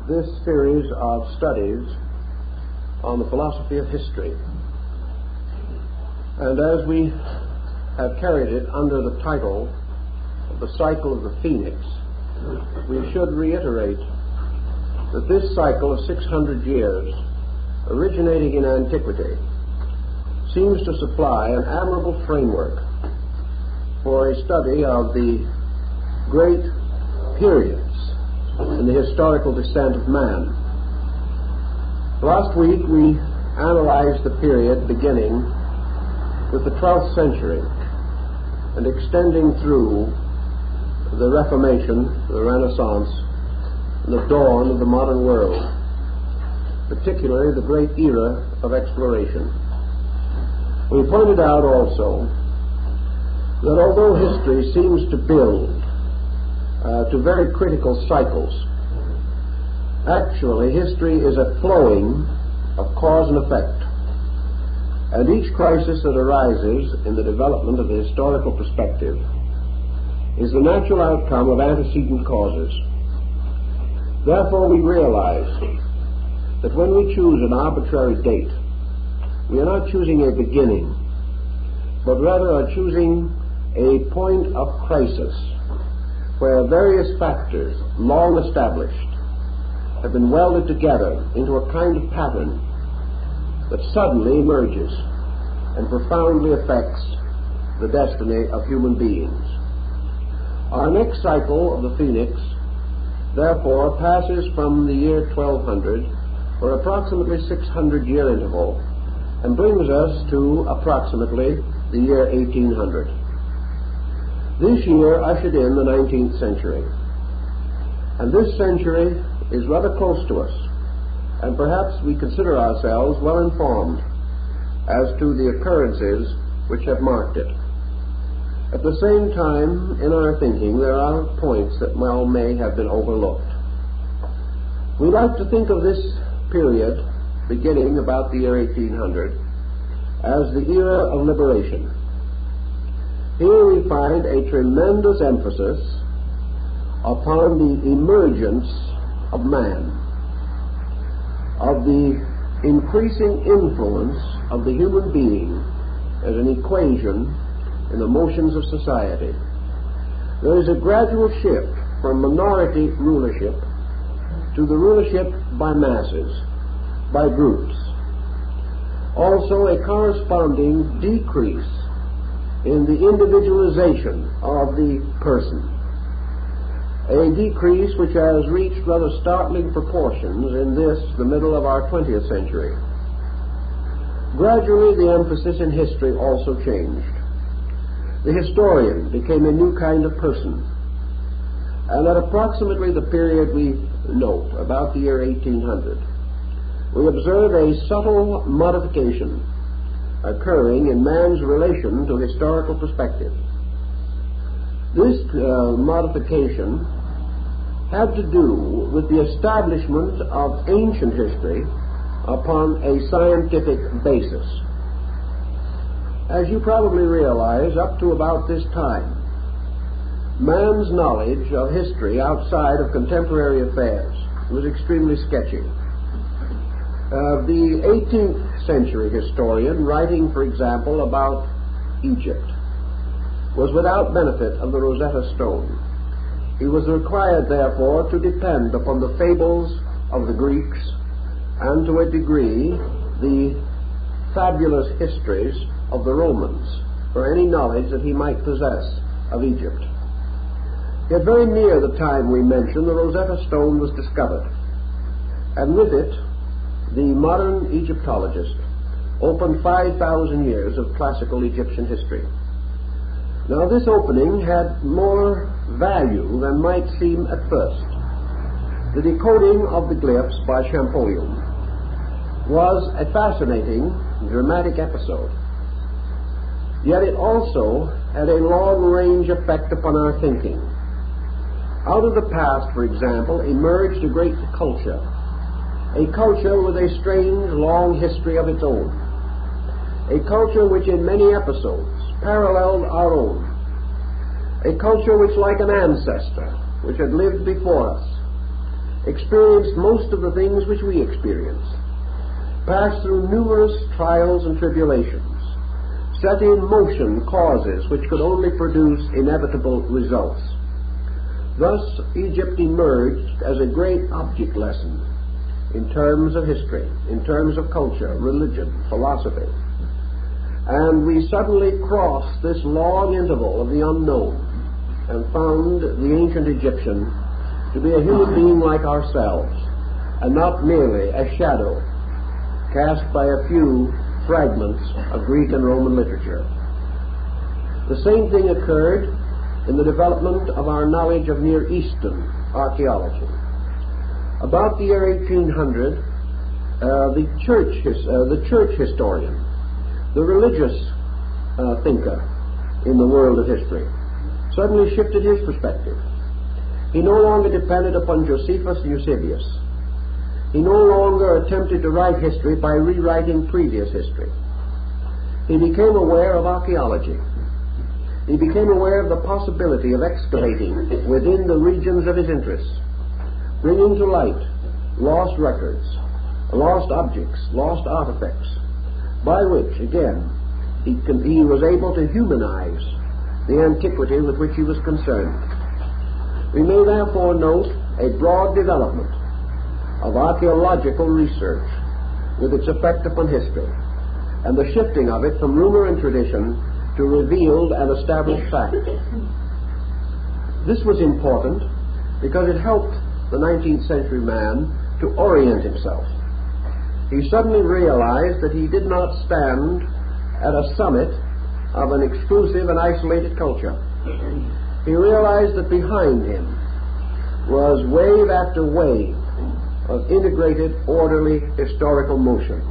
this series of studies on the philosophy of history. And as we have carried it under the title of the cycle of the Phoenix, we should reiterate that this cycle of 600 years, originating in antiquity, seems to supply an admirable framework for a study of the great periods in the historical descent of man. Last week we analyzed the period beginning with the 12th century and extending through the Reformation, the Renaissance, and the dawn of the modern world, particularly the great era of exploration. We pointed out also that although history seems to build to very critical cycles, actually history is a flowing of cause and effect, and each crisis that arises in the development of the historical perspective is the natural outcome of antecedent causes. Therefore we realize that when we choose an arbitrary date, we are not choosing a beginning, but rather are choosing a point of crisis where various factors, long established, have been welded together into a kind of pattern that suddenly emerges and profoundly affects the destiny of human beings. Our next cycle of the Phoenix, therefore, passes from the year 1200 for approximately 600-year interval and brings us to approximately the year 1800. This year ushered in the 19th century, and this century is rather close to us, and perhaps we consider ourselves well informed as to the occurrences which have marked it. At the same time, in our thinking, there are points that may have been overlooked. We like to think of this period, beginning about the year 1800, as the era of liberation. Here we find a tremendous emphasis upon the emergence of man, of the increasing influence of the human being as an equation in the motions of society. There is a gradual shift from minority rulership to the rulership by masses, by groups. Also a corresponding decrease in the individualization of the person, a decrease which has reached rather startling proportions in the middle of our 20th century. Gradually the emphasis in history also changed. The historian became a new kind of person, and at approximately the period we note, about the year 1800, we observe a subtle modification occurring in man's relation to historical perspective. This modification had to do with the establishment of ancient history upon a scientific basis. As you probably realize, up to about this time, man's knowledge of history outside of contemporary affairs was extremely sketchy. The 18th century historian, writing, for example, about Egypt, was without benefit of the Rosetta Stone. He was required, therefore, to depend upon the fables of the Greeks and, to a degree, the fabulous histories of the Romans for any knowledge that he might possess of Egypt. Yet very near the time we mentioned, the Rosetta Stone was discovered, and with it the modern Egyptologist opened 5,000 years of classical Egyptian history. Now this opening had more value than might seem at first. The decoding of the glyphs by Champollion was a fascinating, dramatic episode. Yet it also had a long-range effect upon our thinking. Out of the past, for example, emerged a great culture, a culture with a strange, long history of its own, a culture which in many episodes paralleled our own, a culture which, like an ancestor which had lived before us, experienced most of the things which we experience, passed through numerous trials and tribulations, set in motion causes which could only produce inevitable results. Thus, Egypt emerged as a great object lesson in terms of history, in terms of culture, religion, philosophy. And we suddenly crossed this long interval of the unknown and found the ancient Egyptian to be a human being like ourselves, and not merely a shadow cast by a few fragments of Greek and Roman literature. The same thing occurred in the development of our knowledge of Near Eastern archaeology. About the year 1800, the church historian, the religious thinker in the world of history, suddenly shifted his perspective. He no longer depended upon Josephus and Eusebius. He no longer attempted to write history by rewriting previous history. He became aware of archaeology. He became aware of the possibility of excavating within the regions of his interests, bringing to light lost records, lost objects, lost artifacts, by which, again, he was able to humanize the antiquity with which he was concerned. We may therefore note a broad development of archaeological research with its effect upon history, and the shifting of it from rumor and tradition to revealed and established fact. This was important because it helped the 19th century man to orient himself. He suddenly realized that he did not stand at a summit of an exclusive and isolated culture. He realized that behind him was wave after wave of integrated, orderly historical motion,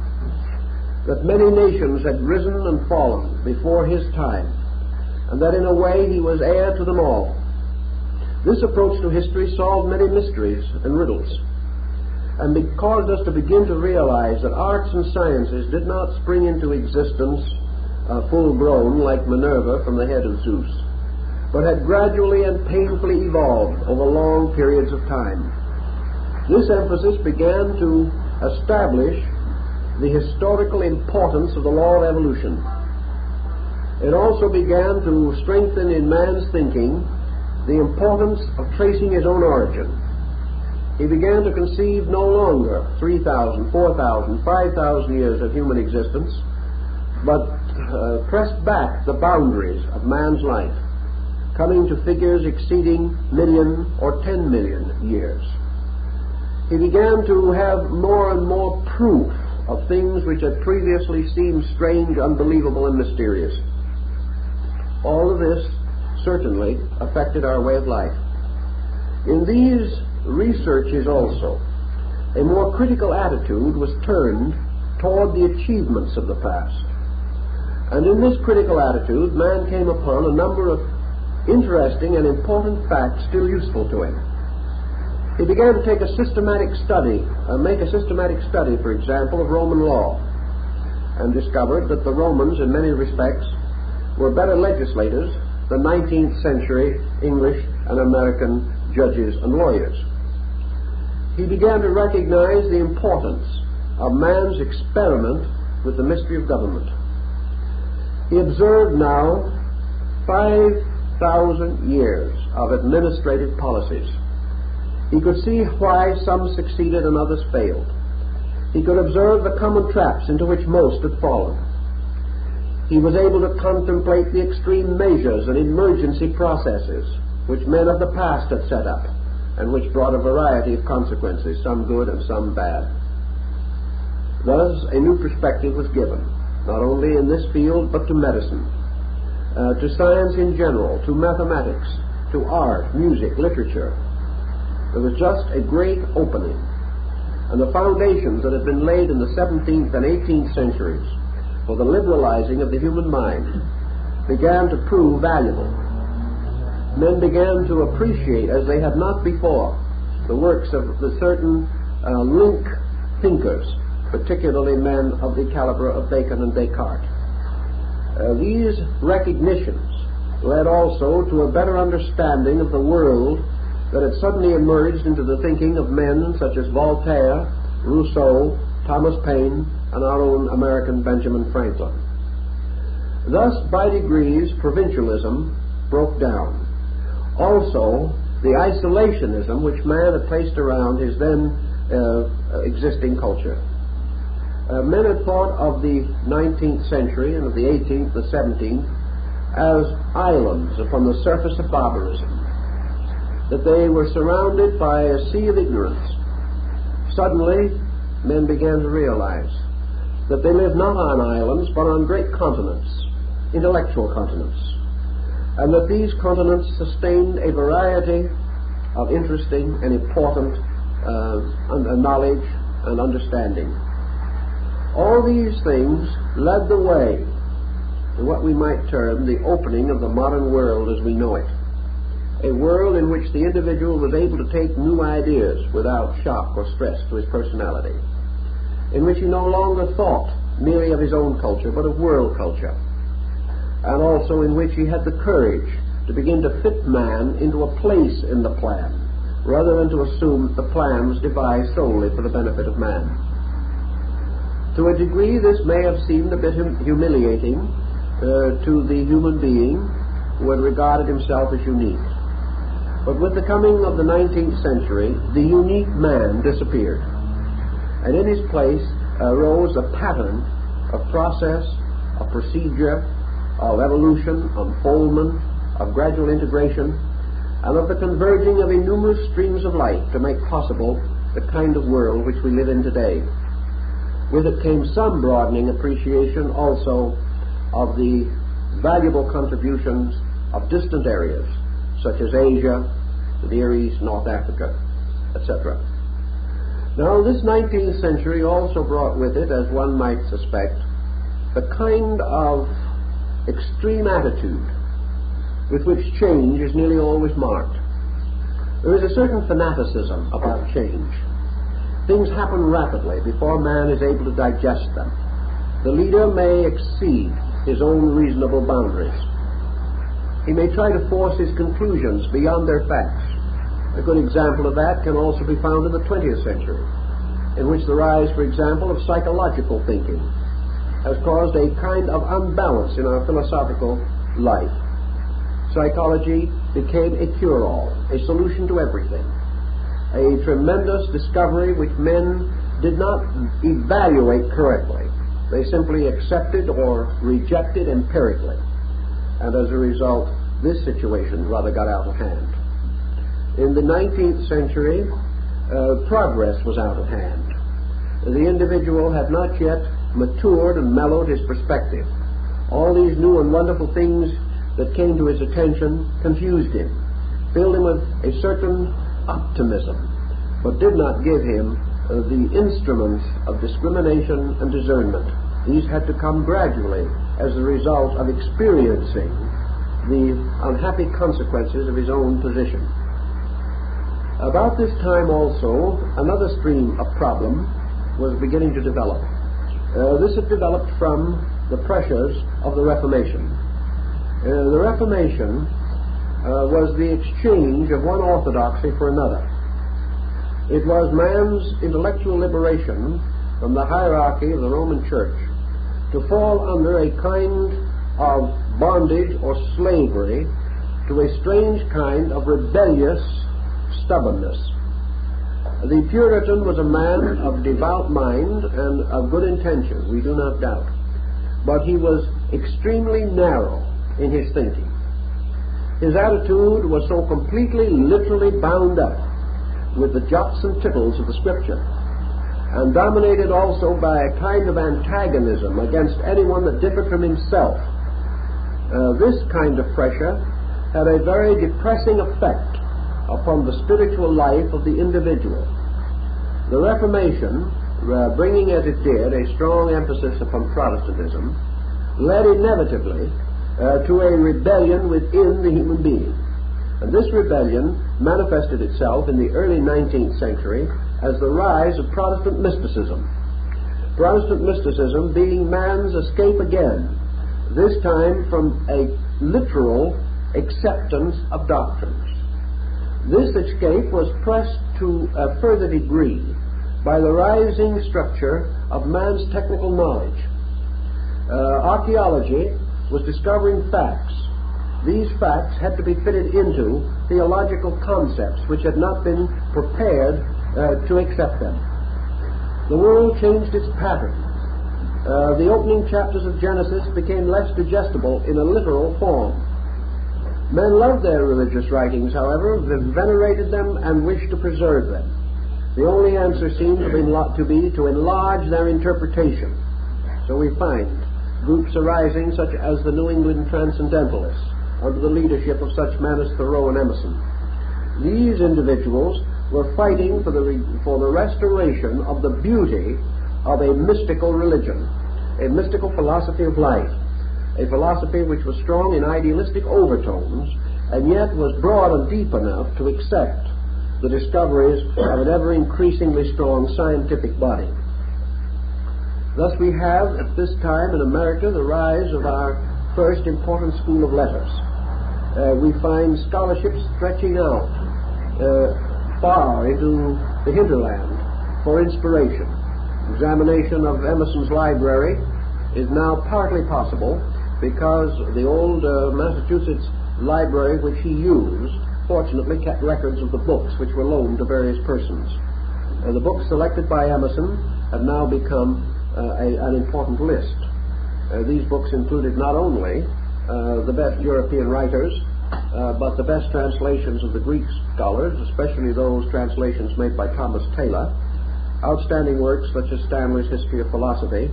that many nations had risen and fallen before his time, and that in a way he was heir to them all. This approach to history solved many mysteries and riddles, and caused us to begin to realize that arts and sciences did not spring into existence full-grown like Minerva from the head of Zeus, but had gradually and painfully evolved over long periods of time. This emphasis began to establish the historical importance of the law of evolution. It also began to strengthen in man's thinking the importance of tracing his own origin. He began to conceive no longer 3,000, 4,000, 5,000 years of human existence, but pressed back the boundaries of man's life, coming to figures exceeding million or 10 million years. He began to have more and more proof of things which had previously seemed strange, unbelievable, and mysterious. All of this certainly affected our way of life. In these researches also, a more critical attitude was turned toward the achievements of the past. And in this critical attitude, man came upon a number of interesting and important facts still useful to him. He began to take a systematic study, for example, of Roman law, and discovered that the Romans, in many respects, were better legislators than 19th century English and American judges and lawyers. He began to recognize the importance of man's experiment with the mystery of government. He observed now 5,000 years of administrative policies. He could see why some succeeded and others failed. He could observe the common traps into which most had fallen. He was able to contemplate the extreme measures and emergency processes which men of the past had set up, and which brought a variety of consequences, some good and some bad. Thus, a new perspective was given, not only in this field, but to medicine, to science in general, to mathematics, to art, music, literature. There was just a great opening, and the foundations that had been laid in the 17th and 18th centuries for the liberalizing of the human mind began to prove valuable. Men began to appreciate, as they had not before, the works of the certain link thinkers, particularly men of the caliber of Bacon and Descartes. These recognitions led also to a better understanding of the world that had suddenly emerged into the thinking of men such as Voltaire, Rousseau, Thomas Paine, and our own American Benjamin Franklin. Thus, by degrees, provincialism broke down. Also, the isolationism which man had placed around his then existing culture. Men had thought of the 19th century and of the 18th, the 17th, as islands upon the surface of barbarism, that they were surrounded by a sea of ignorance. Suddenly, men began to realize that they lived not on islands, but on great continents, intellectual continents, and that these continents sustained a variety of interesting and important knowledge and understanding. All these things led the way to what we might term the opening of the modern world as we know it, a world in which the individual was able to take new ideas without shock or stress to his personality, in which he no longer thought merely of his own culture, but of world culture, and also in which he had the courage to begin to fit man into a place in the plan, rather than to assume that the plan was devised solely for the benefit of man. To a degree, this may have seemed a bit humiliating to the human being who had regarded himself as unique. But with the coming of the 19th century, the unique man disappeared, and in his place arose a pattern of process, of procedure, of evolution, unfoldment, of gradual integration, and of the converging of innumerous streams of life to make possible the kind of world which we live in today. With it came some broadening appreciation also of the valuable contributions of distant areas, such as Asia, the Near East, North Africa, etc. Now, this 19th century also brought with it, as one might suspect, the kind of extreme attitude with which change is nearly always marked. There is a certain fanaticism about change. Things happen rapidly before man is able to digest them. The leader may exceed his own reasonable boundaries. He may try to force his conclusions beyond their facts. A good example of that can also be found in the 20th century, in which the rise, for example, of psychological thinking has caused a kind of unbalance in our philosophical life. Psychology became a cure-all, a solution to everything, a tremendous discovery which men did not evaluate correctly. They simply accepted or rejected empirically, and as a result, this situation rather got out of hand. In the 19th century, progress was out of hand. The individual had not yet matured and mellowed his perspective. All these new and wonderful things that came to his attention confused him, filled him with a certain optimism, but did not give him the instruments of discrimination and discernment. These had to come gradually as a result of experiencing the unhappy consequences of his own position. About this time also, another stream of problem was beginning to develop. This had developed from the pressures of the Reformation. The Reformation was the exchange of one orthodoxy for another. It was man's intellectual liberation from the hierarchy of the Roman Church to fall under a kind of bondage or slavery to a strange kind of rebellious stubbornness. The Puritan was a man of devout mind and of good intention, we do not doubt, but he was extremely narrow in his thinking. His attitude was so completely literally bound up with the jots and tittles of the Scripture, and dominated also by a kind of antagonism against anyone that differed from himself. This kind of pressure had a very depressing effect upon the spiritual life of the individual. The Reformation, bringing as it did a strong emphasis upon Protestantism, led inevitably to a rebellion within the human being. And this rebellion manifested itself in the early 19th century as the rise of Protestant mysticism. Protestant mysticism being man's escape again, this time from a literal acceptance of doctrines. This escape was pressed to a further degree by the rising structure of man's technical knowledge. Archaeology was discovering facts. These facts had to be fitted into theological concepts which had not been prepared to accept them. The world changed its pattern. The opening chapters of Genesis became less digestible in a literal form. Men loved their religious writings, however, venerated them, and wished to preserve them. The only answer seemed to be to enlarge their interpretation. So we find groups arising such as the New England Transcendentalists, under the leadership of such men as Thoreau and Emerson. These individuals were fighting for the restoration of the beauty of a mystical religion, a mystical philosophy of life, a philosophy which was strong in idealistic overtones and yet was broad and deep enough to accept the discoveries of an ever-increasingly strong scientific body. Thus we have at this time in America the rise of our first important school of letters. We find scholarships stretching out far into the hinterland for inspiration. Examination of Emerson's library is now partly possible because the old Massachusetts library which he used fortunately kept records of the books which were loaned to various persons. The books selected by Emerson have now become an important list. These books included not only the best European writers, but the best translations of the Greek scholars, especially those translations made by Thomas Taylor, outstanding works such as Stanley's History of Philosophy,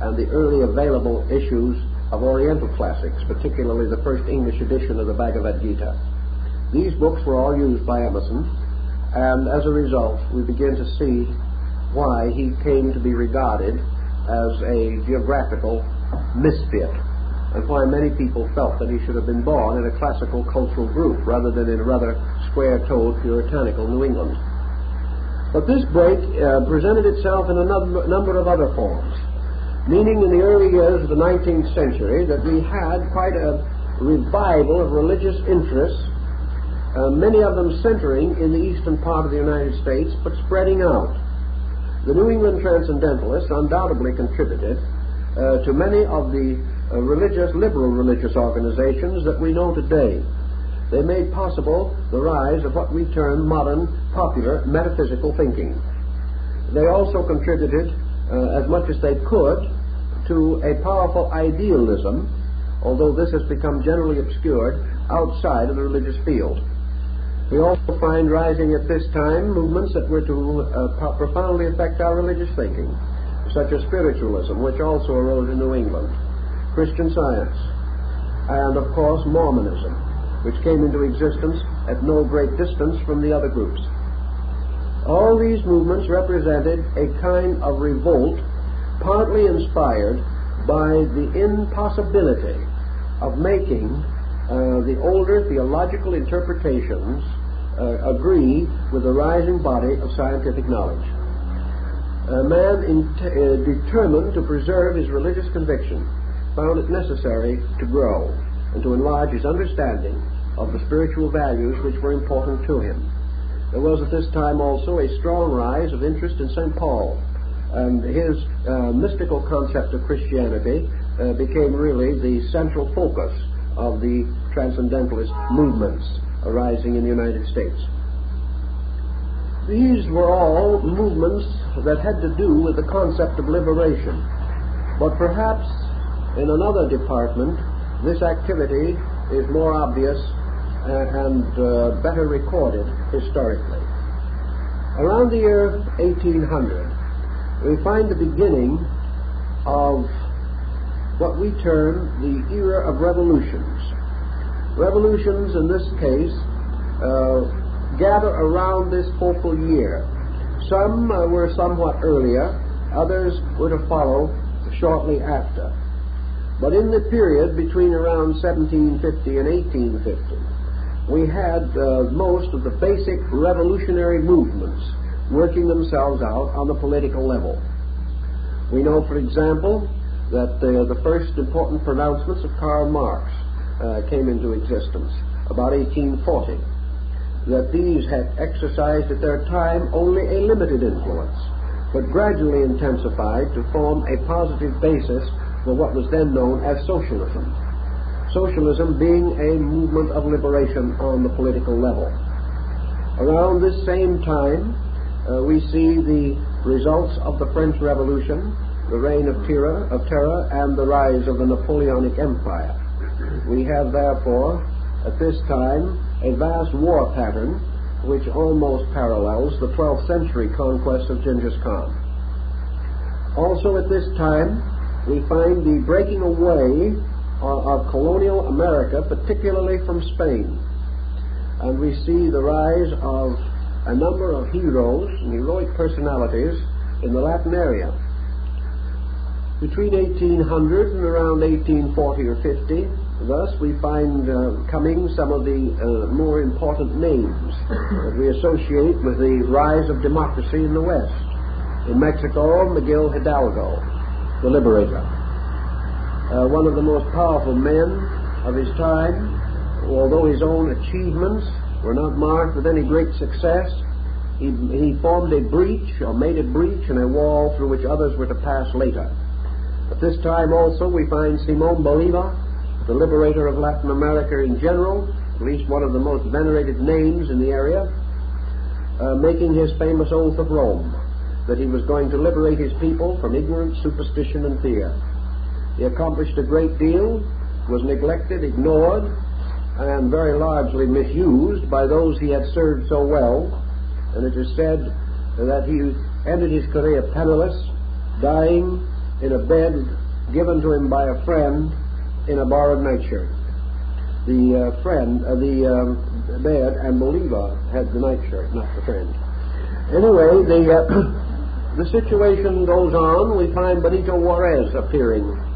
and the early available issues of Oriental classics, particularly the first English edition of the Bhagavad Gita. These books were all used by Emerson, and as a result, we begin to see why he came to be regarded as a geographical misfit, and why many people felt that he should have been born in a classical cultural group rather than in a rather square-toed, puritanical New England. But this break presented itself in a number of other forms, meaning in the early years of the 19th century that we had quite a revival of religious interests, many of them centering in the eastern part of the United States, but spreading out. The New England Transcendentalists undoubtedly contributed to many of the liberal religious organizations that we know today. They made possible the rise of what we term modern, popular, metaphysical thinking. They also contributed as much as they could to a powerful idealism, although this has become generally obscured outside of the religious field. We also find rising at this time movements that were to profoundly affect our religious thinking, such as spiritualism, which also arose in New England, Christian Science, and of course Mormonism, which came into existence at no great distance from the other groups. All these movements represented a kind of revolt, partly inspired by the impossibility of making the older theological interpretations agree with the rising body of scientific knowledge. A man determined to preserve his religious conviction found it necessary to grow and to enlarge his understanding of the spiritual values which were important to him. There was at this time also a strong rise of interest in St. Paul, and his mystical concept of Christianity became really the central focus of the transcendentalist movements arising in the United States. These were all movements that had to do with the concept of liberation, but perhaps in another department this activity is more obvious and better recorded historically. Around the year 1800, we find the beginning of what we term the era of revolutions. Revolutions in this case gather around this focal year. Some were somewhat earlier, others were to follow shortly after. But in the period between around 1750 and 1850, we had most of the basic revolutionary movements working themselves out on the political level. We know, for example, that the first important pronouncements of Karl Marx came into existence about 1840. that these had exercised at their time only a limited influence, but gradually intensified to form a positive basis for what was then known as socialism. Socialism being a movement of liberation on the political level. Around this same time, we see the results of the French Revolution, the reign of terror, and the rise of the Napoleonic Empire. We have, therefore, at this time, a vast war pattern which almost parallels the 12th century conquest of Genghis Khan. Also at this time, we find the breaking away of colonial America, particularly from Spain. And we see the rise of a number of heroes and heroic personalities in the Latin area. Between 1800 and around 1840 or 50, thus we find coming some of the more important names that we associate with the rise of democracy in the West. In Mexico, Miguel Hidalgo, the liberator. One of the most powerful men of his time, although his own achievements were not marked with any great success, he formed a breach, or made a breach in a wall through which others were to pass later. At this time also we find Simón Bolívar, the liberator of Latin America in general, at least one of the most venerated names in the area, making his famous oath of Rome, that he was going to liberate his people from ignorance, superstition, and fear. He accomplished a great deal, was neglected, ignored, and very largely misused by those he had served so well, and it is said that he ended his career penniless, dying in a bed given to him by a friend in a borrowed nightshirt. The bed, and Bolivar had the nightshirt, not the friend. Anyway, the situation goes on. We find Benito Juarez appearing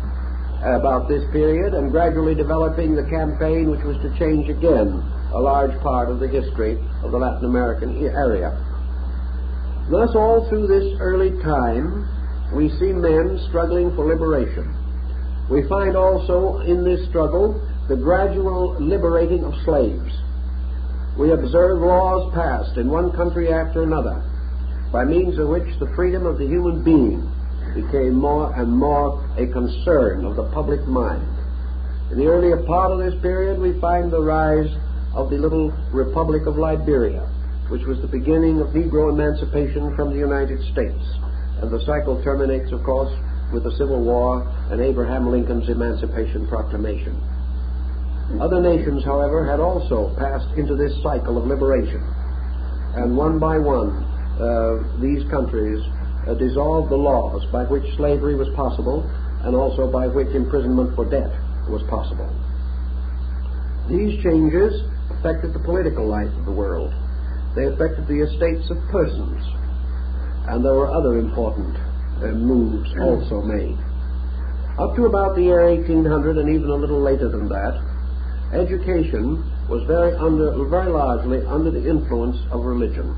about this period and gradually developing the campaign which was to change again a large part of the history of the Latin American area. Thus, all through this early time, we see men struggling for liberation. We find also in this struggle the gradual liberating of slaves. We observe laws passed in one country after another, by means of which the freedom of the human being became more and more a concern of the public mind. In the earlier part of this period, we find the rise of the little Republic of Liberia, which was the beginning of Negro emancipation from the United States. And the cycle terminates, of course, with the Civil War and Abraham Lincoln's Emancipation Proclamation. Other nations, however, had also passed into this cycle of liberation. And one by one, these countries dissolved the laws by which slavery was possible and also by which imprisonment for debt was possible. These changes affected the political life of the world. They affected the estates of persons. And there were other important moves also made. Up to about the year 1800, and even a little later than that, education was very largely under the influence of religion.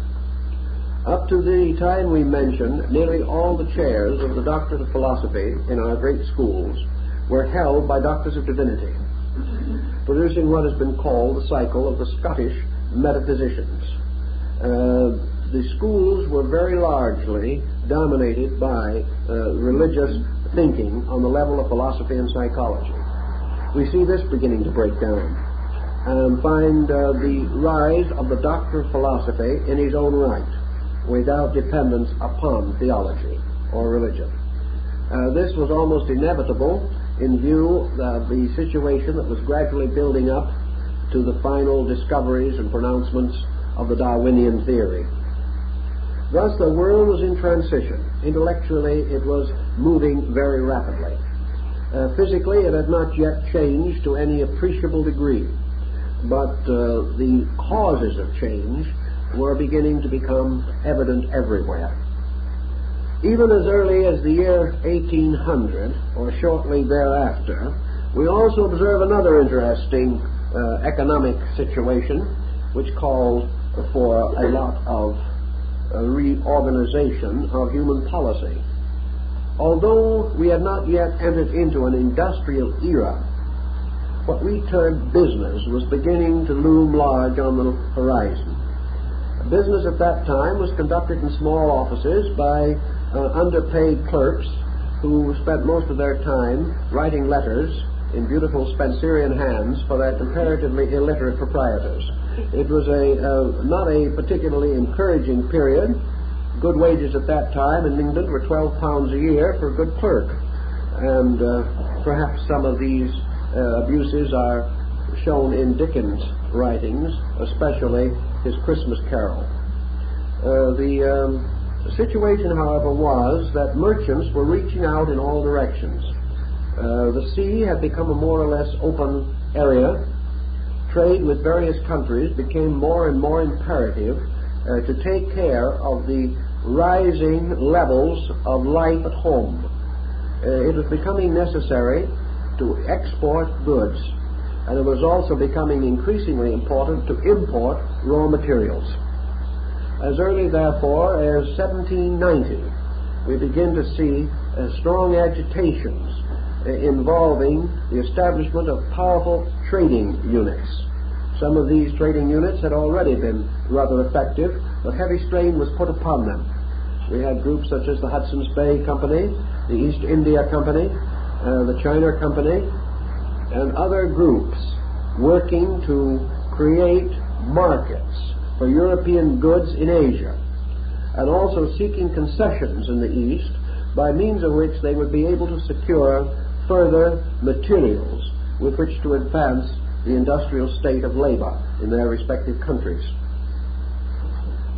Up to the time we mentioned, nearly all the chairs of the doctorate of philosophy in our great schools were held by doctors of divinity, producing what has been called the cycle of the Scottish metaphysicians. The schools were very largely dominated by religious thinking on the level of philosophy and psychology. We see this beginning to break down and find the rise of the doctor of philosophy in his own right, without dependence upon theology or religion. This was almost inevitable in view of the situation that was gradually building up to the final discoveries and pronouncements of the Darwinian theory. Thus, the world was in transition. Intellectually, it was moving very rapidly. Physically, it had not yet changed to any appreciable degree, but the causes of change were beginning to become evident everywhere. Even as early as the year 1800, or shortly thereafter, we also observe another interesting economic situation which called for a lot of reorganization of human policy. Although we had not yet entered into an industrial era, what we termed business was beginning to loom large on the horizon. Business at that time was conducted in small offices by underpaid clerks who spent most of their time writing letters in beautiful Spencerian hands for their comparatively illiterate proprietors. It was not a particularly encouraging period. Good wages at that time in England were £12 a year for a good clerk, and perhaps some of these abuses are shown in Dickens' writings, especially his Christmas Carol. The situation, however, was that merchants were reaching out in all directions. The sea had become a more or less open area. Trade with various countries became more and more imperative to take care of the rising levels of life at home. It was becoming necessary to export goods, and it was also becoming increasingly important to import raw materials. As early, therefore, as 1790, we begin to see strong agitations involving the establishment of powerful trading units. Some of these trading units had already been rather effective, but heavy strain was put upon them. We had groups such as the Hudson's Bay Company, the East India Company, the China Company, and other groups working to create markets for European goods in Asia, and also seeking concessions in the East by means of which they would be able to secure further materials with which to advance the industrial state of labor in their respective countries.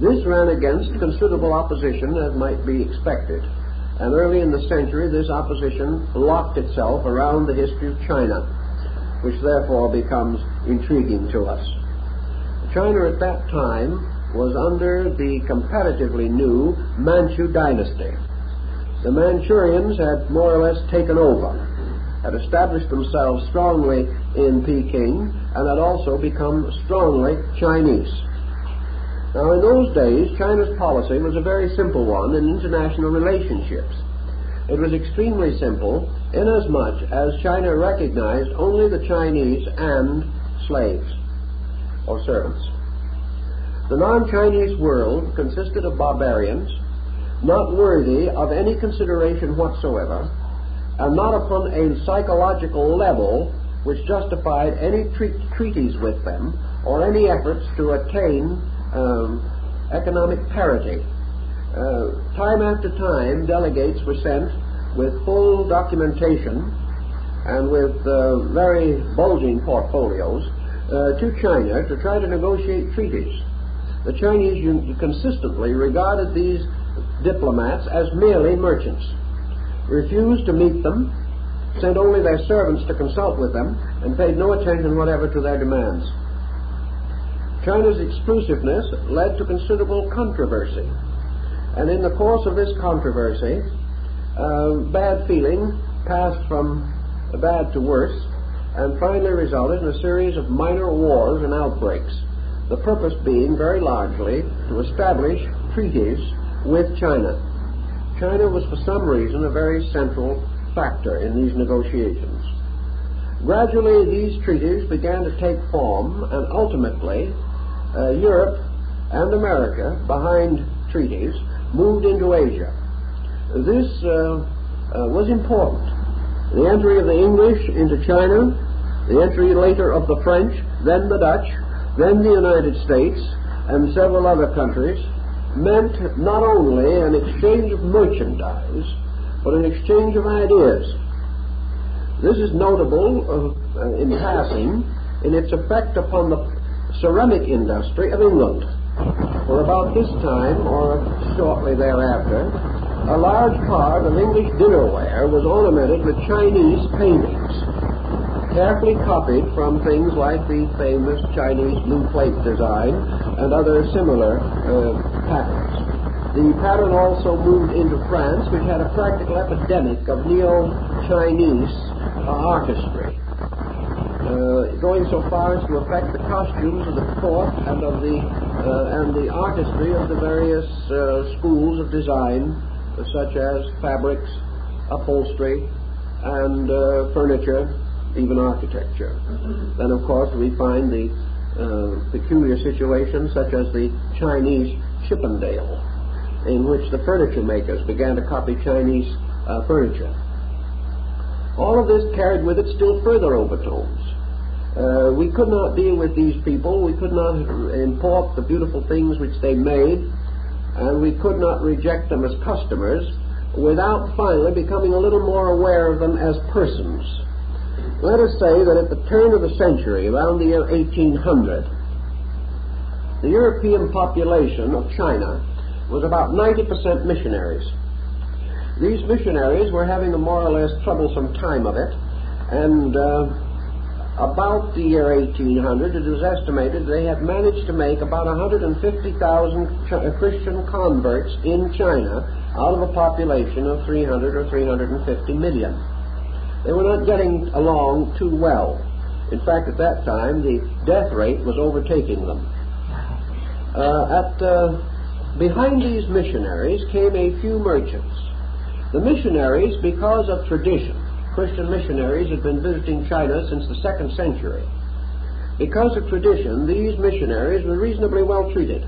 This ran against considerable opposition, as might be expected, and early in the century this opposition locked itself around the history of China, which therefore becomes intriguing to us. China at that time was under the comparatively new Manchu dynasty. The Manchurians had more or less taken over, had established themselves strongly in Peking, and had also become strongly Chinese. Now, in those days, China's policy was a very simple one in international relationships. It was extremely simple inasmuch as China recognized only the Chinese and slaves or servants. The non-Chinese world consisted of barbarians, not worthy of any consideration whatsoever, and not upon a psychological level which justified any treaties with them or any efforts to attain economic parity. Time after time, delegates were sent with full documentation and with very bulging portfolios to China to try to negotiate treaties. The Chinese consistently regarded these diplomats as merely merchants, refused to meet them, sent only their servants to consult with them, and paid no attention whatever to their demands. China's exclusiveness led to considerable controversy, and in the course of this controversy, bad feeling passed from bad to worse, and finally resulted in a series of minor wars and outbreaks, the purpose being very largely to establish treaties with China. China was for some reason a very central factor in these negotiations. Gradually these treaties began to take form, and ultimately Europe and America, behind treaties, moved into Asia. This was important. The entry of the English into China, the entry later of the French, then the Dutch, then the United States, and several other countries, meant not only an exchange of merchandise, but an exchange of ideas. This is notable in passing in its effect upon the ceramic industry of England. For about this time, or shortly thereafter, a large part of English dinnerware was ornamented with Chinese paintings, carefully copied from things like the famous Chinese blue plate design and other similar patterns. The pattern also moved into France, which had a practical epidemic of neo-Chinese artistry, going so far as to affect the costumes of the court and of the artistry of the various schools of design, such as fabrics, upholstery, and furniture even architecture. Then, of course, we find the peculiar situations such as the Chinese Chippendale, in which the furniture makers began to copy Chinese furniture. All of this carried with it still further overtones. We could not deal with these people. We could not import the beautiful things which they made, and we could not reject them as customers without finally becoming a little more aware of them as persons. Let us say that at the turn of the century, around the year 1800, the European population of China was about 90% missionaries. These missionaries were having a more or less troublesome time of it, and about the year 1800, it was estimated they had managed to make about 150,000 Christian converts in China out of a population of 300 or 350 million. They were not getting along too well. In fact, at that time, the death rate was overtaking them. Behind these missionaries came a few merchants. The missionaries, because of tradition, Christian missionaries had been visiting China since the 2nd century. Because of tradition, these missionaries were reasonably well treated,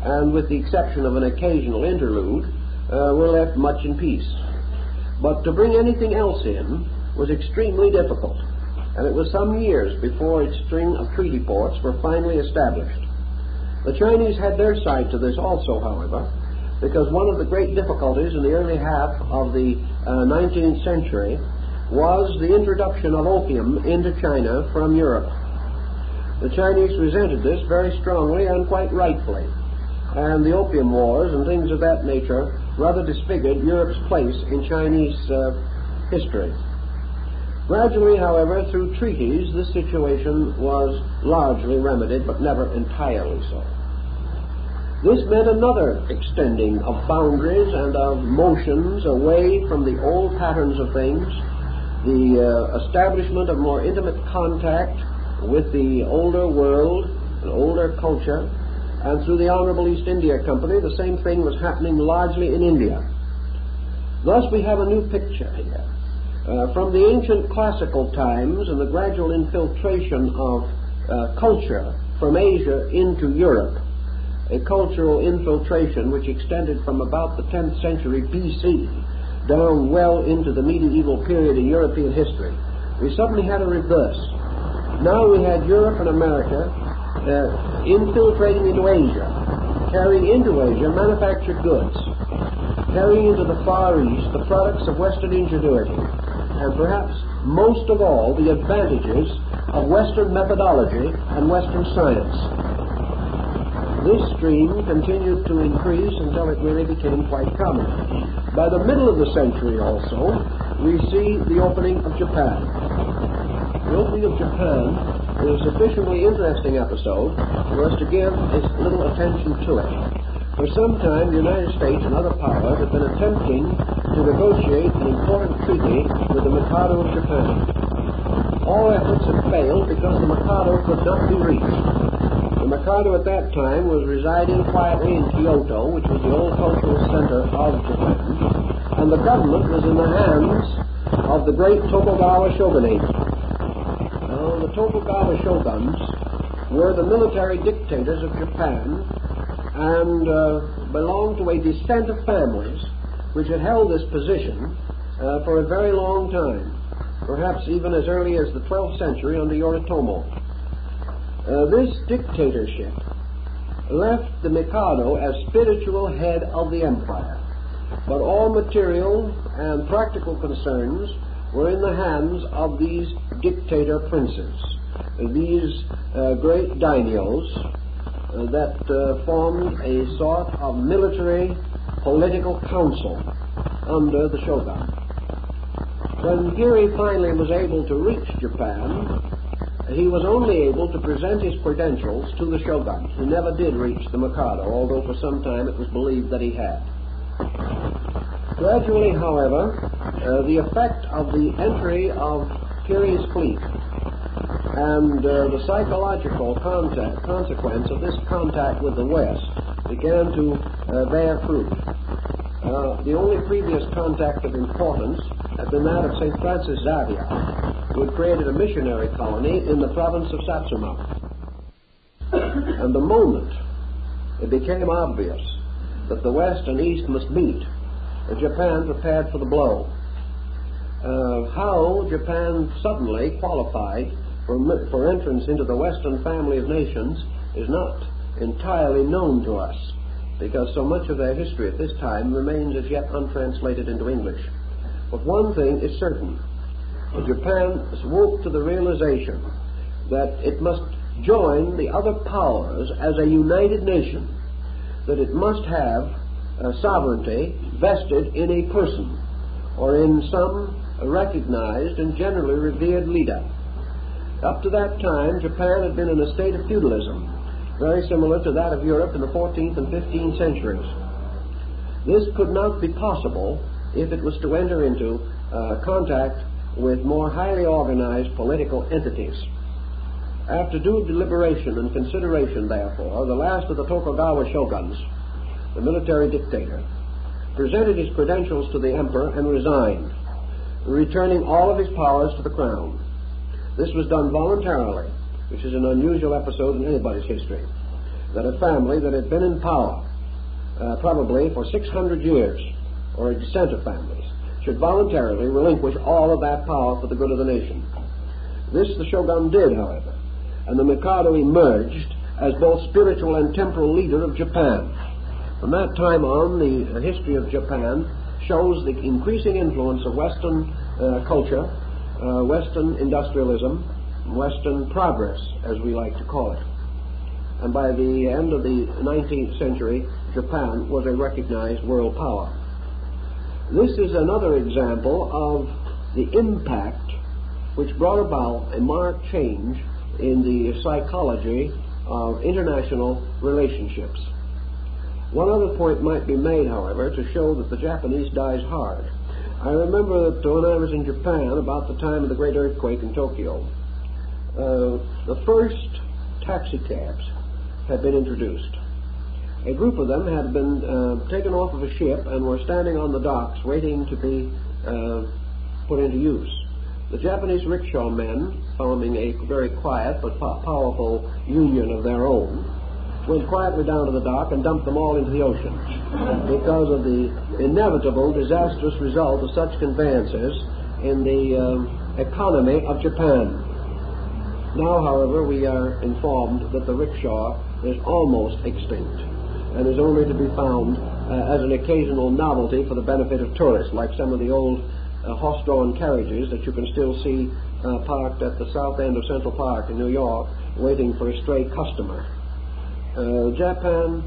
and with the exception of an occasional interlude, were left much in peace. But to bring anything else in was extremely difficult, and it was some years before its string of treaty ports were finally established. The Chinese had their side to this also, however, because one of the great difficulties in the early half of the 19th century was the introduction of opium into China from Europe. The Chinese resented this very strongly and quite rightfully, and the opium wars and things of that nature rather disfigured Europe's place in Chinese history. Gradually, however, through treaties, this situation was largely remedied, but never entirely so. This meant another extending of boundaries and of motions away from the old patterns of things, the establishment of more intimate contact with the older world, and older culture, and through the Honorable East India Company, the same thing was happening largely in India. Thus we have a new picture here. From the ancient classical times and the gradual infiltration of culture from Asia into Europe, a cultural infiltration which extended from about the 10th century B.C. down well into the medieval period in European history, we suddenly had a reverse. Now we had Europe and America infiltrating into Asia, carrying into Asia manufactured goods, carrying into the Far East the products of Western ingenuity, and perhaps most of all the advantages of Western methodology and Western science. This stream continued to increase until it really became quite common. By the middle of the century also, we see the opening of Japan. The opening of Japan is a sufficiently interesting episode for us to give a little attention to it. For some time, the United States and other powers have been attempting to negotiate an important treaty with the Mikado of Japan. All efforts have failed because the Mikado could not be reached. The Mikado at that time was residing quietly in Kyoto, which was the old cultural center of Japan, and the government was in the hands of the great Tokugawa shogunate. The Tokugawa shoguns were the military dictators of Japan and belonged to a descent of families which had held this position for a very long time, perhaps even as early as the 12th century under Yoritomo. This dictatorship left the Mikado as spiritual head of the empire, but all material and practical concerns were in the hands of these dictator princes, these great daimyos that formed a sort of military political council under the shogun. When Hiri finally was able to reach Japan, he was only able to present his credentials to the shogun. He never did reach the Mikado, although for some time it was believed that he had. Gradually, however, the effect of the entry of Hiri's fleet and the psychological consequence of this contact with the West began to bear fruit. The only previous contact of importance had been that of St. Francis Xavier, who had created a missionary colony in the province of Satsuma. And the moment it became obvious that the West and East must meet, Japan prepared for the blow. How Japan suddenly qualified for entrance into the Western family of nations is not entirely known to us, because so much of their history at this time remains as yet untranslated into English. But one thing is certain: Japan woke to the realization that it must join the other powers as a united nation, that it must have sovereignty vested in a person or in some recognized and generally revered leader. Up to that time, Japan had been in a state of feudalism, very similar to that of Europe in the 14th and 15th centuries. This could not be possible if it was to enter into contact with more highly organized political entities. After due deliberation and consideration, therefore, the last of the Tokugawa shoguns, the military dictator, presented his credentials to the emperor and resigned, returning all of his powers to the crown. This was done voluntarily, which is an unusual episode in anybody's history, that a family that had been in power probably for 600 years, or a descent of families, should voluntarily relinquish all of that power for the good of the nation. This the shogun did, however, and the Mikado emerged as both spiritual and temporal leader of Japan. From that time on, the history of Japan shows the increasing influence of Western culture, Western industrialism, Western progress, as we like to call it. And by the end of the 19th century, Japan was a recognized world power. This is another example of the impact which brought about a marked change in the psychology of international relationships. One other point might be made, however, to show that the Japanese dies hard. I remember that when I was in Japan about the time of the great earthquake in Tokyo, the first taxi cabs had been introduced. A group of them had been taken off of a ship and were standing on the docks waiting to be put into use. The Japanese rickshaw men, forming a very quiet but powerful union of their own, went quietly down to the dock and dumped them all into the ocean because of the inevitable disastrous result of such conveyances in the economy of Japan. Now, however, we are informed that the rickshaw is almost extinct and is only to be found as an occasional novelty for the benefit of tourists, like some of the old horse-drawn carriages that you can still see parked at the south end of Central Park in New York, waiting for a stray customer. Japan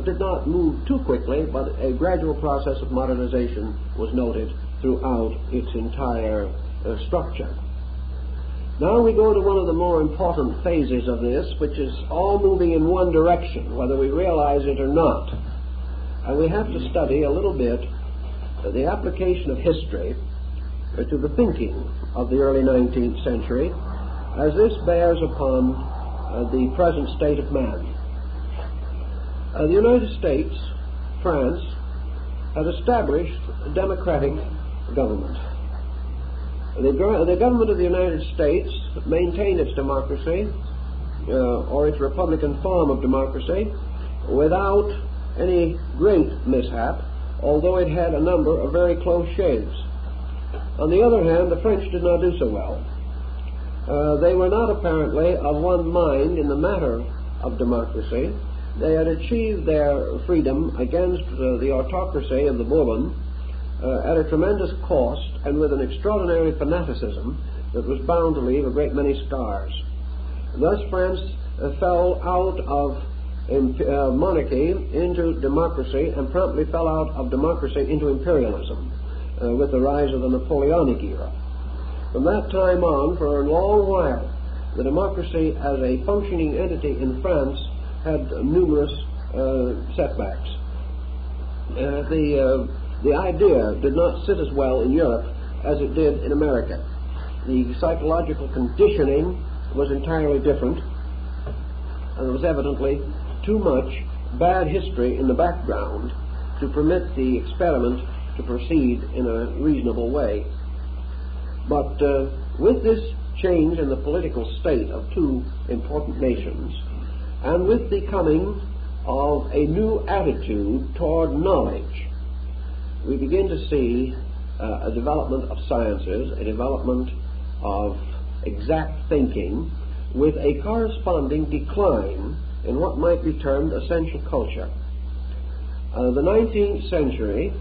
did not move too quickly, but a gradual process of modernization was noted throughout its entire structure. Now we go to one of the more important phases of this, which is all moving in one direction, whether we realize it or not. And we have to study a little bit the application of history to the thinking of the early 19th century, as this bears upon the present state of man. The United States, France, had established a democratic government. The government of the United States maintained its democracy, or its republican form of democracy, without any great mishap, although it had a number of very close shaves. On the other hand, the French did not do so well. They were not apparently of one mind in the matter of democracy. They had achieved their freedom against the autocracy of the Bourbon at a tremendous cost and with an extraordinary fanaticism that was bound to leave a great many scars. Thus France fell out of monarchy into democracy and promptly fell out of democracy into imperialism with the rise of the Napoleonic era. From that time on, for a long while, the democracy as a functioning entity in France had numerous setbacks. The idea did not sit as well in Europe as it did in America. The psychological conditioning was entirely different, and there was evidently too much bad history in the background to permit the experiment to proceed in a reasonable way. But With this change in the political state of two important nations, and with the coming of a new attitude toward knowledge, we begin to see a development of sciences, a development of exact thinking, with a corresponding decline in what might be termed essential culture. The 19th century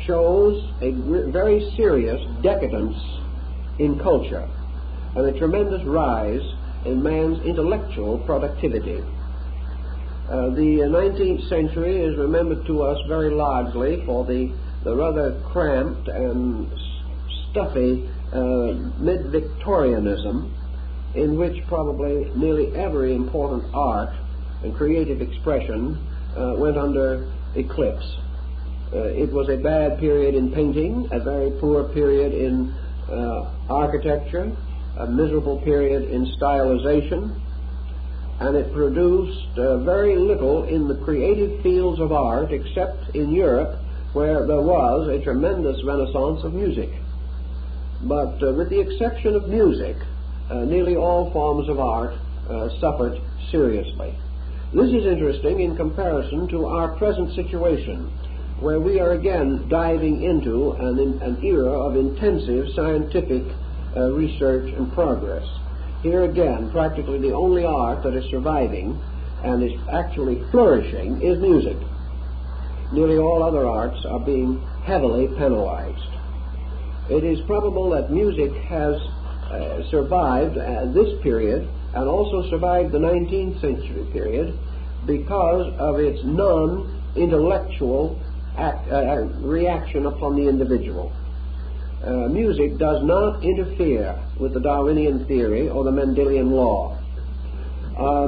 shows a very serious decadence in culture and a tremendous rise in man's intellectual productivity. The 19th century is remembered to us very largely for the rather cramped and stuffy mid-Victorianism in which probably nearly every important art and creative expression went under eclipse. It was a bad period in painting, a very poor period in architecture, a miserable period in stylization, and it produced very little in the creative fields of art except in Europe, where there was a tremendous renaissance of music. But with the exception of music, nearly all forms of art suffered seriously. This is interesting in comparison to our present situation, where we are again diving into an era of intensive scientific research and progress. Here again, practically the only art that is surviving and is actually flourishing is music. Nearly all other arts are being heavily penalized. It is probable that music has survived this period and also survived the 19th century period because of its non-intellectual reaction upon the individual. Music does not interfere with the Darwinian theory or the Mendelian law.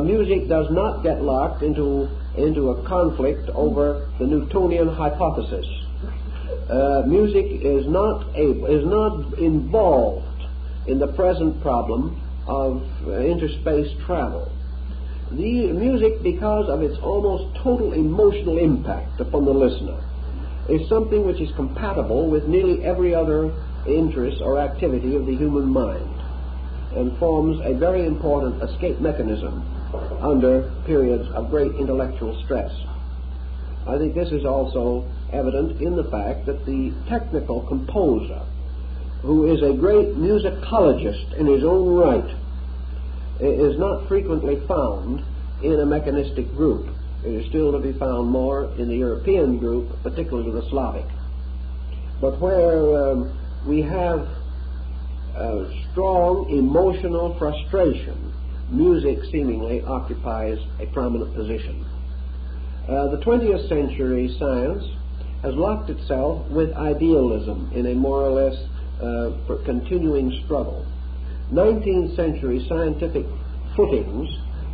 Music does not get locked into a conflict over the Newtonian hypothesis. Music is not involved in the present problem of interspace travel. The music, because of its almost total emotional impact upon the listener, is something which is compatible with nearly every other interest or activity of the human mind, and forms a very important escape mechanism under periods of great intellectual stress. I think this is also evident in the fact that the technical composer, who is a great musicologist in his own right, is not frequently found in a mechanistic group. It is still to be found more in the European group, particularly the Slavic. But where we have strong emotional frustration, music seemingly occupies a prominent position. The 20th century science has locked itself with idealism in a more or less continuing struggle. 19th century scientific footings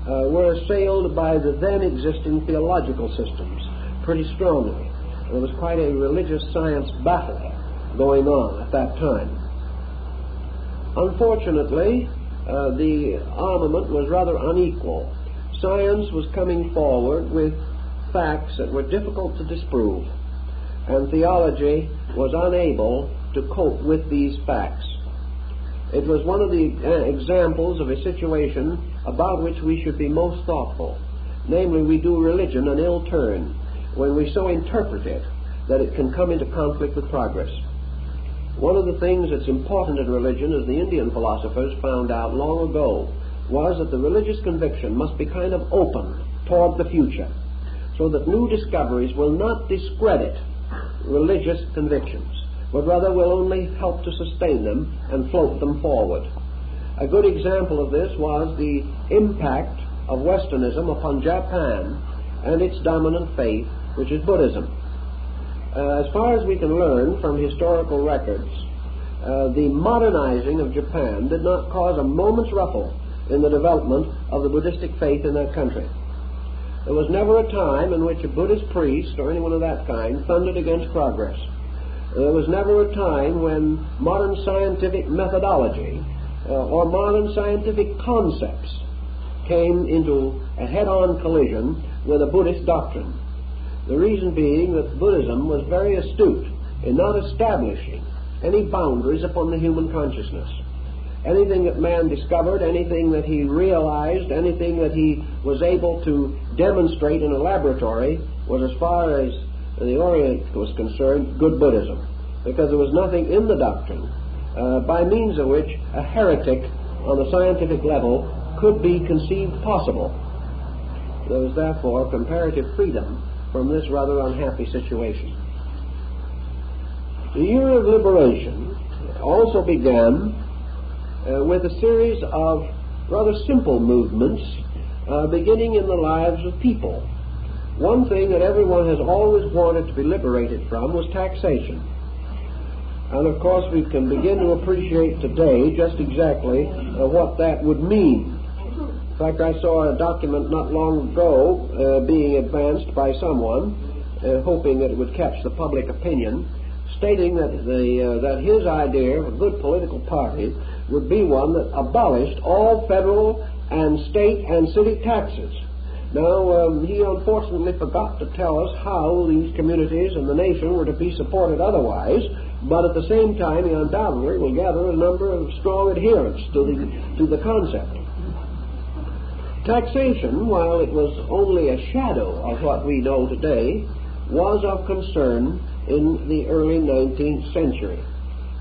were assailed by the then existing theological systems pretty strongly. There was quite a religious science battle going on at that time. Unfortunately, the armament was rather unequal. Science was coming forward with facts that were difficult to disprove, and theology was unable to cope with these facts. It was one of the examples of a situation about which we should be most thoughtful. Namely, we do religion an ill turn when we so interpret it that it can come into conflict with progress. One of the things that's important in religion, as the Indian philosophers found out long ago, was that the religious conviction must be kind of open toward the future, so that new discoveries will not discredit religious convictions, but rather will only help to sustain them and float them forward. A good example of this was the impact of Westernism upon Japan and its dominant faith, which is Buddhism. As far as we can learn from historical records, the modernizing of Japan did not cause a moment's ruffle in the development of the Buddhistic faith in that country. There was never a time in which a Buddhist priest or anyone of that kind thundered against progress. There was never a time when modern scientific methodology or modern scientific concepts came into a head-on collision with a Buddhist doctrine. The reason being that Buddhism was very astute in not establishing any boundaries upon the human consciousness. Anything that man discovered, anything that he realized, anything that he was able to demonstrate in a laboratory was, as far as the Orient was concerned, good Buddhism, because there was nothing in the doctrine by means of which a heretic on the scientific level could be conceived possible. There was therefore comparative freedom from this rather unhappy situation. The year of liberation also began with a series of rather simple movements beginning in the lives of people. One thing that everyone has always wanted to be liberated from was taxation. And of course we can begin to appreciate today just exactly what that would mean. In fact, I saw a document not long ago being advanced by someone, hoping that it would catch the public opinion, stating that his idea of a good political party would be one that abolished all federal and state and city taxes. Now, he unfortunately forgot to tell us how these communities and the nation were to be supported otherwise, but at the same time he undoubtedly will gather a number of strong adherents to the concept. Taxation, while it was only a shadow of what we know today, was of concern in the early 19th century.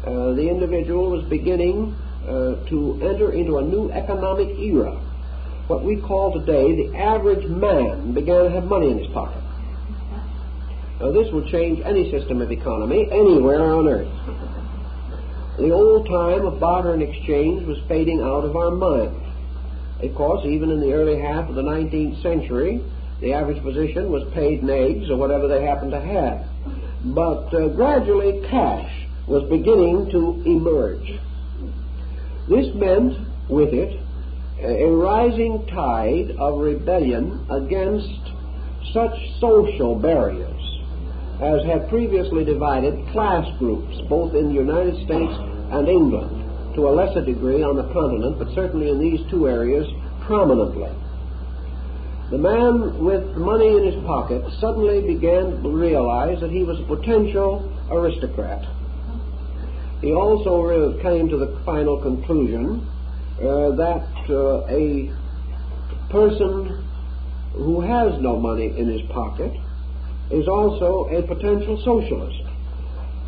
The individual was beginning to enter into a new economic era. What we call today the average man began to have money in his pocket. Now this will change any system of economy anywhere on earth. The old time of barter and exchange was fading out of our mind. Of course, even in the early half of the 19th century, the average physician was paid in eggs or whatever they happened to have. But gradually cash was beginning to emerge. This meant with it a rising tide of rebellion against such social barriers as had previously divided class groups, both in the United States and England, to a lesser degree on the continent, but certainly in these two areas prominently. The man with money in his pocket suddenly began to realize that he was a potential aristocrat. He also came to the final conclusion that a person who has no money in his pocket is also a potential socialist.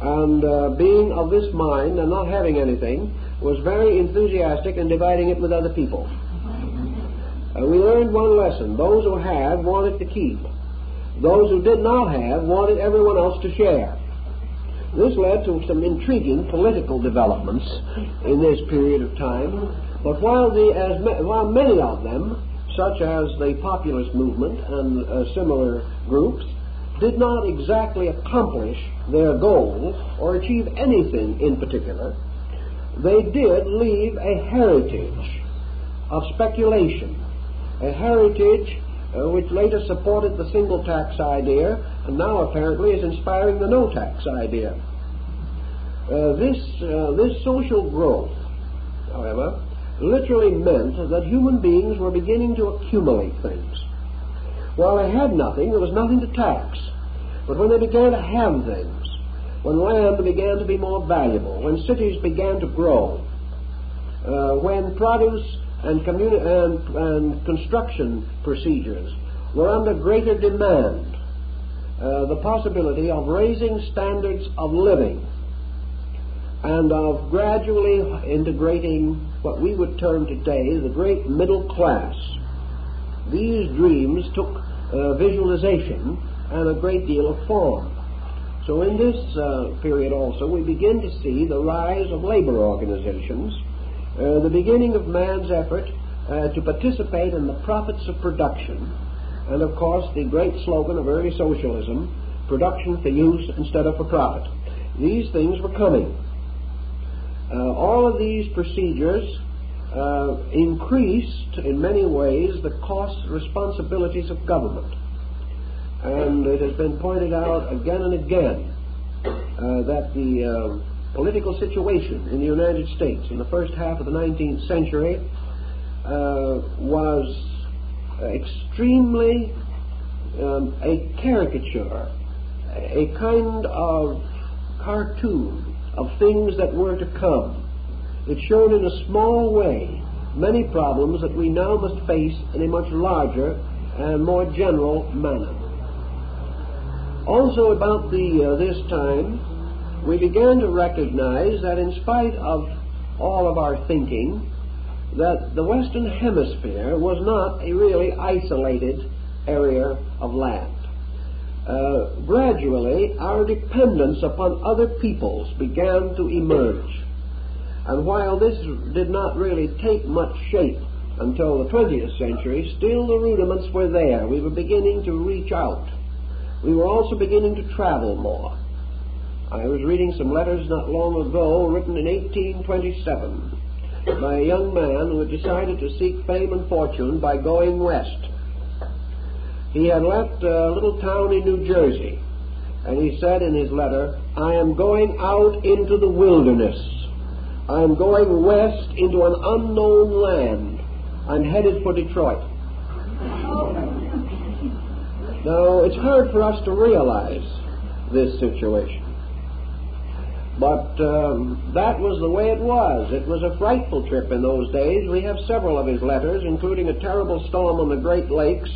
And being of this mind and not having anything, was very enthusiastic in dividing it with other people. We learned one lesson. Those who had wanted to keep. Those who did not have wanted everyone else to share. This led to some intriguing political developments in this period of time. But while many of them, such as the populist movement and similar groups, did not exactly accomplish their goal or achieve anything in particular, they did leave a heritage of speculation, a heritage which later supported the single tax idea and now apparently is inspiring the no tax idea. This social growth, however, literally meant that human beings were beginning to accumulate things. While they had nothing, there was nothing to tax. But when they began to have things, when land began to be more valuable, when cities began to grow, when produce and construction procedures were under greater demand, the possibility of raising standards of living and of gradually integrating what we would term today the great middle class. These dreams took visualization and a great deal of form. So in this period also we begin to see the rise of labor organizations, the beginning of man's effort to participate in the profits of production, and of course the great slogan of early socialism, production for use instead of for profit. These things were coming. All of these procedures increased in many ways the costs and responsibilities of government. And it has been pointed out again and again that the political situation in the United States in the first half of the 19th century was extremely a caricature, a kind of cartoon of things that were to come. It showed in a small way many problems that we now must face in a much larger and more general manner. Also about this time, we began to recognize that in spite of all of our thinking, that the Western Hemisphere was not a really isolated area of land. Gradually, our dependence upon other peoples began to emerge. And while this did not really take much shape until the 20th century, still the rudiments were there. We were beginning to reach out. We were also beginning to travel more. I was reading some letters not long ago written in 1827 by a young man who had decided to seek fame and fortune by going west. He had left a little town in New Jersey, and he said in his letter, "I am going out into the wilderness. I am going west into an unknown land. I'm headed for Detroit." Now, it's hard for us to realize this situation. But that was the way it was. It was a frightful trip in those days. We have several of his letters, including a terrible storm on the Great Lakes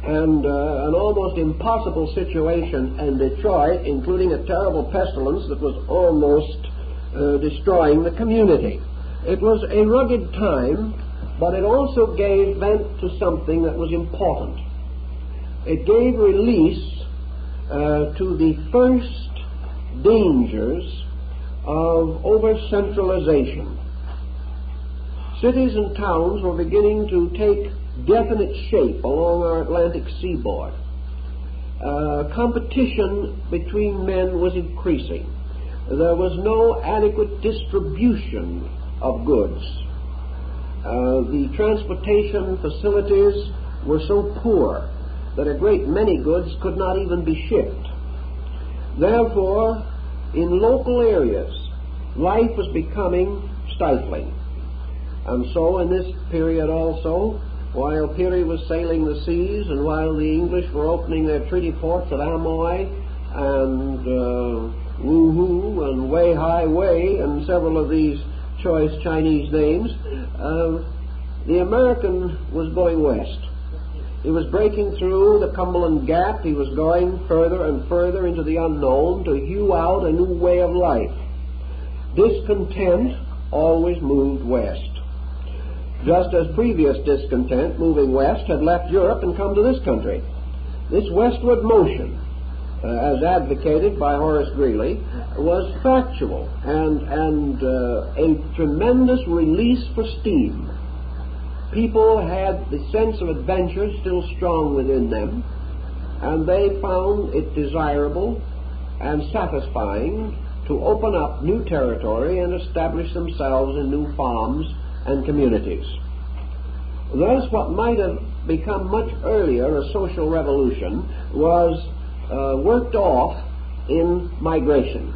and an almost impossible situation in Detroit, including a terrible pestilence that was almost destroying the community. It was a rugged time, but it also gave vent to something that was important. It gave release to the first dangers of over-centralization. Cities and towns were beginning to take definite shape along our Atlantic seaboard. Competition between men was increasing. There was no adequate distribution of goods. The transportation facilities were so poor that a great many goods could not even be shipped. Therefore, in local areas, life was becoming stifling. And so in this period also, while Peary was sailing the seas and while the English were opening their treaty ports at Amoy and Wuhu and Wei Hai Wei and several of these choice Chinese names, the American was going west. He was breaking through the Cumberland Gap. He was going further and further into the unknown to hew out a new way of life. Discontent always moved west, just as previous discontent moving west had left Europe and come to this country. This westward motion, as advocated by Horace Greeley, was factual and a tremendous release for steam. People had the sense of adventure still strong within them, and they found it desirable and satisfying to open up new territory and establish themselves in new farms and communities. Thus, what might have become much earlier a social revolution was worked off in migration,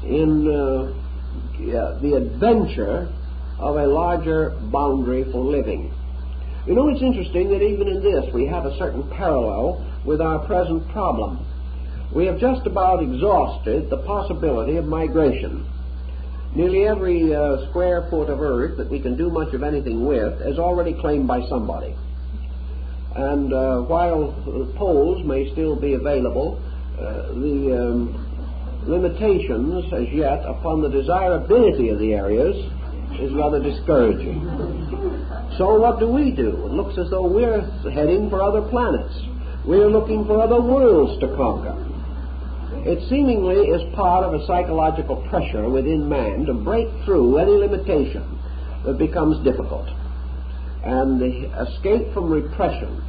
in the adventure of a larger boundary for living. You know, it's interesting that even in this we have a certain parallel with our present problem. We have just about exhausted the possibility of migration. Nearly every square foot of earth that we can do much of anything with is already claimed by somebody. And while poles may still be available, the limitations as yet upon the desirability of the areas is rather discouraging. So what do? It looks as though we're heading for other planets. We're looking for other worlds to conquer. It seemingly is part of a psychological pressure within man to break through any limitation that becomes difficult. And the escape from repression,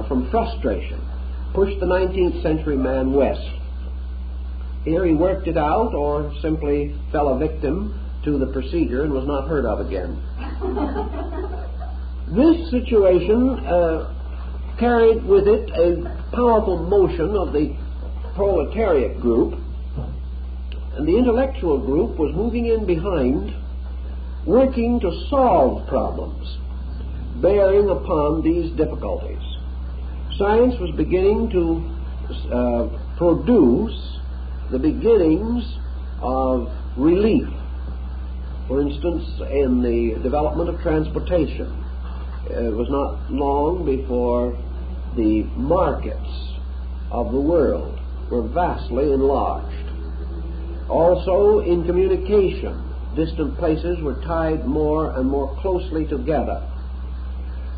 from frustration, pushed the 19th century man west. Here he worked it out or simply fell a victim to the procedure and was not heard of again. This situation carried with it a powerful motion of the proletariat group, and the intellectual group was moving in behind, working to solve problems bearing upon these difficulties. Science was beginning to produce the beginnings of relief For instance, in the development of transportation, it was not long before the markets of the world were vastly enlarged. Also, in communication, distant places were tied more and more closely together.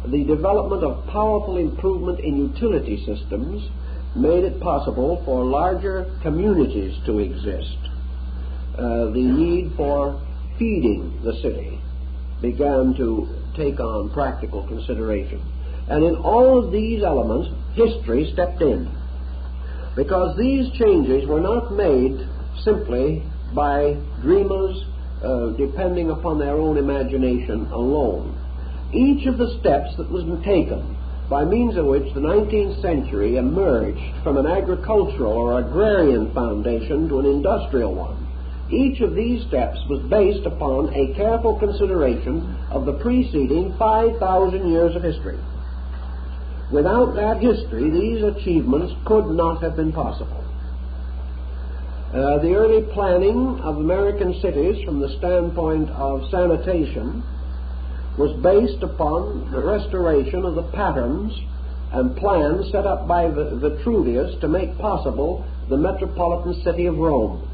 The development of powerful improvement in utility systems made it possible for larger communities to exist. The need for feeding the city began to take on practical consideration. And in all of these elements, history stepped in, because these changes were not made simply by dreamers depending upon their own imagination alone. Each of the steps that was taken by means of which the 19th century emerged from an agricultural or agrarian foundation to an industrial one, each of these steps was based upon a careful consideration of the preceding 5,000 years of history. Without that history, these achievements could not have been possible. The early planning of American cities from the standpoint of sanitation was based upon the restoration of the patterns and plans set up by Vitruvius to make possible the metropolitan city of Rome.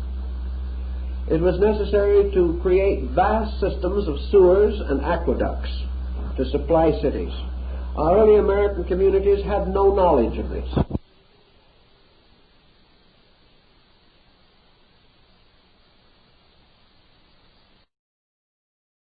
It was necessary to create vast systems of sewers and aqueducts to supply cities. Our early American communities had no knowledge of this.